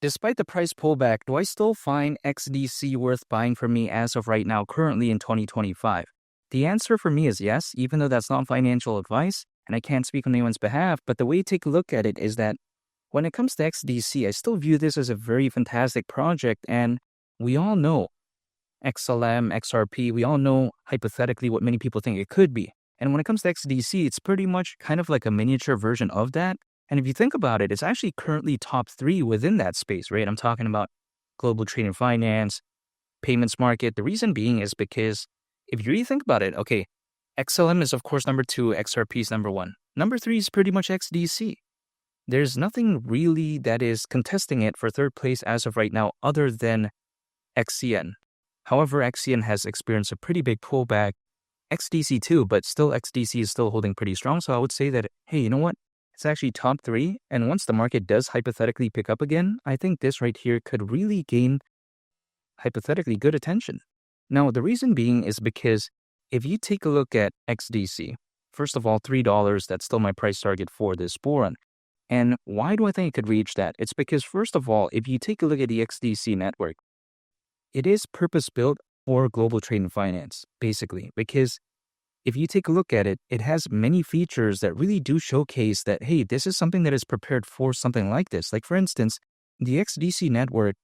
Despite the price pullback, do I still find XDC worth buying for me as of right now, currently in 2025? The answer for me is yes, even though that's not financial advice, and I can't speak on anyone's behalf, but the way to take a look at it is that when it comes to XDC, I still view this as a very fantastic project, and we all know XLM, XRP, we all know hypothetically what many people think it could be. And when it comes to XDC, it's pretty much kind of like a miniature version of that. And if you think about it, it's actually currently top 3 within that space, right? I'm talking about global trade and finance, payments market. The reason being is because if you really think about it, okay, XLM is of course number 2, XRP is number 1. Number 3 is pretty much XDC. There's nothing really that is contesting it for third place as of right now other than XCN. However, XCN has experienced a pretty big pullback, XDC too, but still XDC is still holding pretty strong. So I would say that, hey, you know what? It's actually top 3. And once the market does hypothetically pick up again, I think this right here could really gain hypothetically good attention. Now, the reason being is because if you take a look at XDC, first of all, $3, that's still my price target for this bull run. And why do I think it could reach that? It's because, first of all, if you take a look at the XDC network, it is purpose-built for global trade and finance, basically, because if you take a look at it, it has many features that really do showcase that, hey, this is something that is prepared for something like this. Like, for instance, the XDC network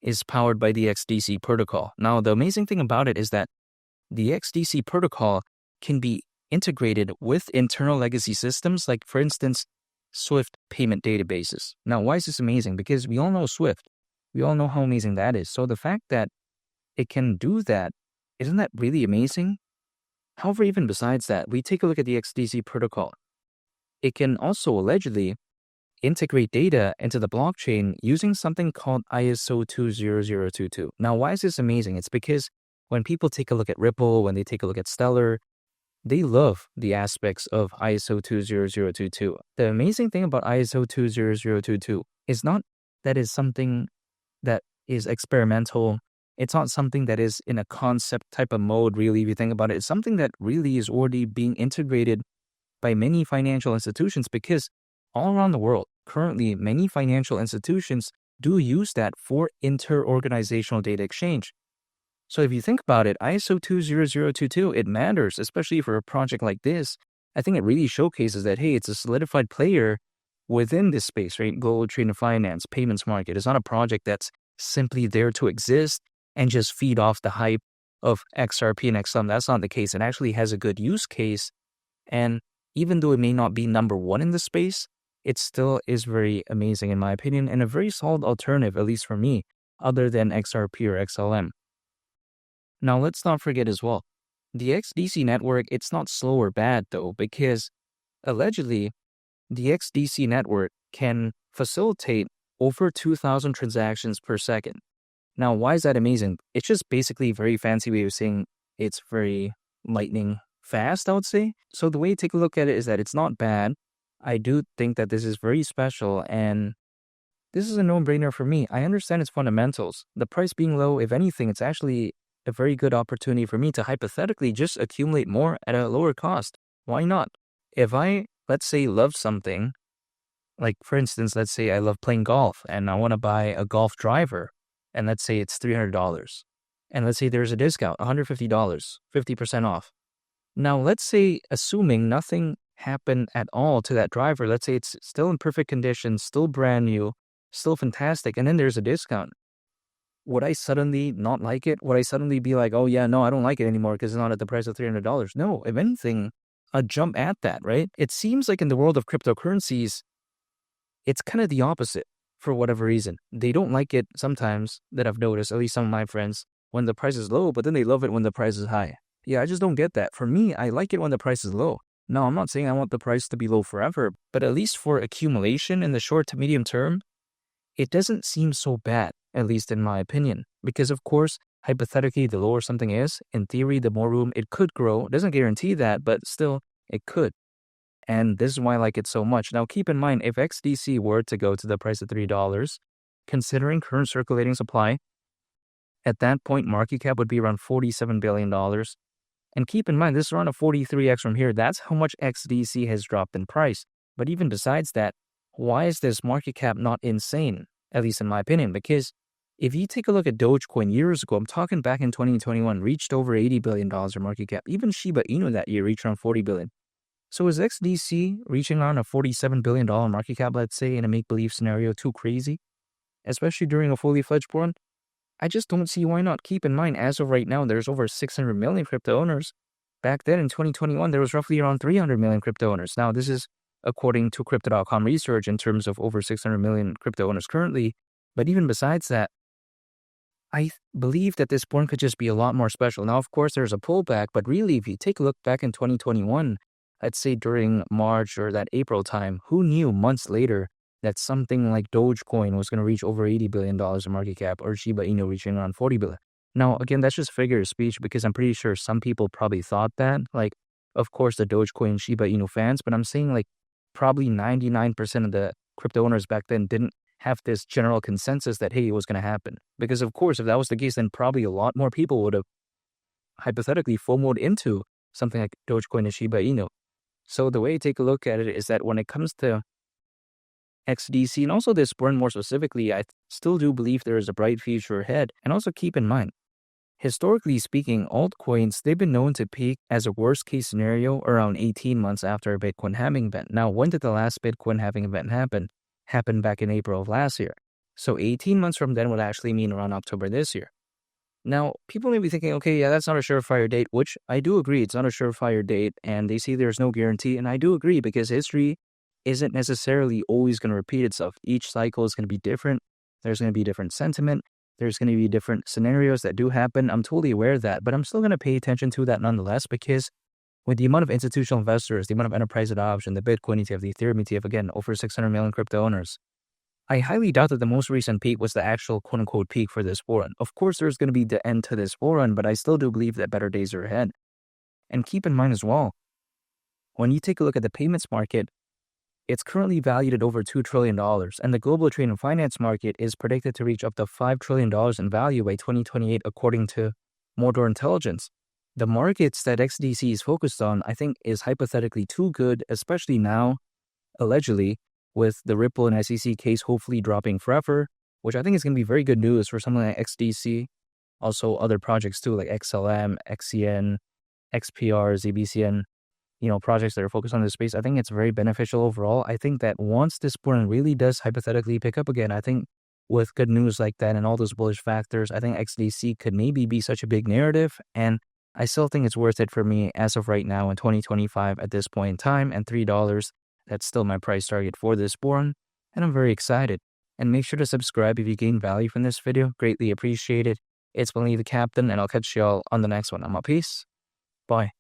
is powered by the XDC protocol. Now, the amazing thing about it is that the XDC protocol can be integrated with internal legacy systems, like, for instance, Swift payment databases. Now, why is this amazing? Because we all know Swift. We all know how amazing that is. So the fact that it can do that, isn't that really amazing? However, even besides that, we take a look at the XDC protocol. It can also allegedly integrate data into the blockchain using something called ISO 20022. Now, why is this amazing? It's because when people take a look at Ripple, when they take a look at Stellar, they love the aspects of ISO 20022. The amazing thing about ISO 20022 is not that is something that is experimental. It's not something that is in a concept type of mode, really, if you think about it. It's something that really is already being integrated by many financial institutions, because all around the world, currently, many financial institutions do use that for inter-organizational data exchange. So if you think about it, ISO 20022, it matters, especially for a project like this. I think it really showcases that, hey, it's a solidified player within this space, right? Global trade and finance, payments market. It's not a project that's simply there to exist and just feed off the hype of XRP and XLM. That's not the case. It actually has a good use case. And even though it may not be number 1 in the space, it still is very amazing in my opinion, and a very solid alternative, at least for me, other than XRP or XLM. Now, let's not forget as well, the XDC network, it's not slow or bad though, because allegedly, the XDC network can facilitate over 2,000 transactions per second. Now, why is that amazing? It's just basically a very fancy way of saying it's very lightning fast, I would say. So the way to take a look at it is that it's not bad. I do think that this is very special, and this is a no-brainer for me. I understand its fundamentals. The price being low, if anything, it's actually a very good opportunity for me to hypothetically just accumulate more at a lower cost. Why not? If I, let's say, love something, like for instance, let's say I love playing golf and I want to buy a golf driver, and let's say it's $300. And let's say there's a discount, $150, 50% off. Now, let's say, assuming nothing happened at all to that driver, let's say it's still in perfect condition, still brand new, still fantastic, and then there's a discount. Would I suddenly not like it? Would I suddenly be like, oh yeah, no, I don't like it anymore because it's not at the price of $300? No, if anything, I'd jump at that, right? It seems like in the world of cryptocurrencies, it's kind of the opposite for whatever reason. They don't like it sometimes, that I've noticed, at least some of my friends, when the price is low, but then they love it when the price is high. Yeah, I just don't get that. For me, I like it when the price is low. Now, I'm not saying I want the price to be low forever, but at least for accumulation in the short to medium term, it doesn't seem so bad, at least in my opinion. Because of course, hypothetically, the lower something is, in theory, the more room it could grow. It doesn't guarantee that, but still, it could. And this is why I like it so much. Now, keep in mind, if XDC were to go to the price of $3, considering current circulating supply, at that point, market cap would be around $47 billion. And keep in mind, this is around a 43x from here. That's how much XDC has dropped in price. But even besides that, why is this market cap not insane? at least in my opinion, because if you take a look at Dogecoin years ago, I'm talking back in 2021, reached over $80 billion in market cap. Even Shiba Inu that year reached around $40 billion. So is XDC reaching around a $47 billion market cap, let's say, in a make-believe scenario too crazy? Especially during a fully fledged board? I just don't see why not. Keep in mind, as of right now, there's over 600 million crypto owners. Back then in 2021, there was roughly around 300 million crypto owners. Now, this is according to Crypto.com research in terms of over 600 million crypto owners currently. But even besides that, I believe that this board could just be a lot more special. Now, of course, there's a pullback, but really, if you take a look back in 2021, let's say during March or that April time, who knew months later that something like Dogecoin was going to reach over $80 billion in market cap, or Shiba Inu reaching around $40 billion? Now, again, that's just figure of speech because I'm pretty sure some people probably thought that. Like, of course, the Dogecoin and Shiba Inu fans, but I'm saying like probably 99% of the crypto owners back then didn't have this general consensus that, hey, it was going to happen. Because, of course, if that was the case, then probably a lot more people would have hypothetically FOMO'd into something like Dogecoin and Shiba Inu. So the way I take a look at it is that when it comes to XDC and also this burn more specifically, I still do believe there is a bright future ahead. And also keep in mind, historically speaking, altcoins, they've been known to peak as a worst case scenario around 18 months after a Bitcoin halving event. Now, when did the last Bitcoin halving event happen? Happened back in April of last year. So 18 months from then would actually mean around October this year. Now, people may be thinking, okay, yeah, that's not a surefire date, which I do agree. It's not a surefire date, and they say there's no guarantee, and I do agree because history isn't necessarily always going to repeat itself. Each cycle is going to be different. There's going to be different sentiment. There's going to be different scenarios that do happen. I'm totally aware of that, but I'm still going to pay attention to that nonetheless because with the amount of institutional investors, the amount of enterprise adoption, the Bitcoin ETF, the Ethereum ETF, again, over 600 million crypto owners, I highly doubt that the most recent peak was the actual quote-unquote peak for this bull run. Of course, there's going to be the end to this bull run, but I still do believe that better days are ahead. And keep in mind as well, when you take a look at the payments market, it's currently valued at over $2 trillion, and the global trade and finance market is predicted to reach up to $5 trillion in value by 2028, according to Mordor Intelligence. The markets that XDC is focused on, I think, is hypothetically too good, especially now, allegedly, with the Ripple and SEC case hopefully dropping forever, which I think is going to be very good news for something like XDC. Also, other projects too, like XLM, XCN, XPR, ZBCN, projects that are focused on this space. I think it's very beneficial overall. I think that once this bull run really does hypothetically pick up again, I think with good news like that and all those bullish factors, I think XDC could maybe be such a big narrative. And I still think it's worth it for me as of right now in 2025 at this point in time, and $3. That's still my price target for this bull run, and I'm very excited. And make sure to subscribe if you gain value from this video. Greatly appreciated. It's been Lee the Captain, and I'll catch y'all on the next one. I'm out. Peace. Bye.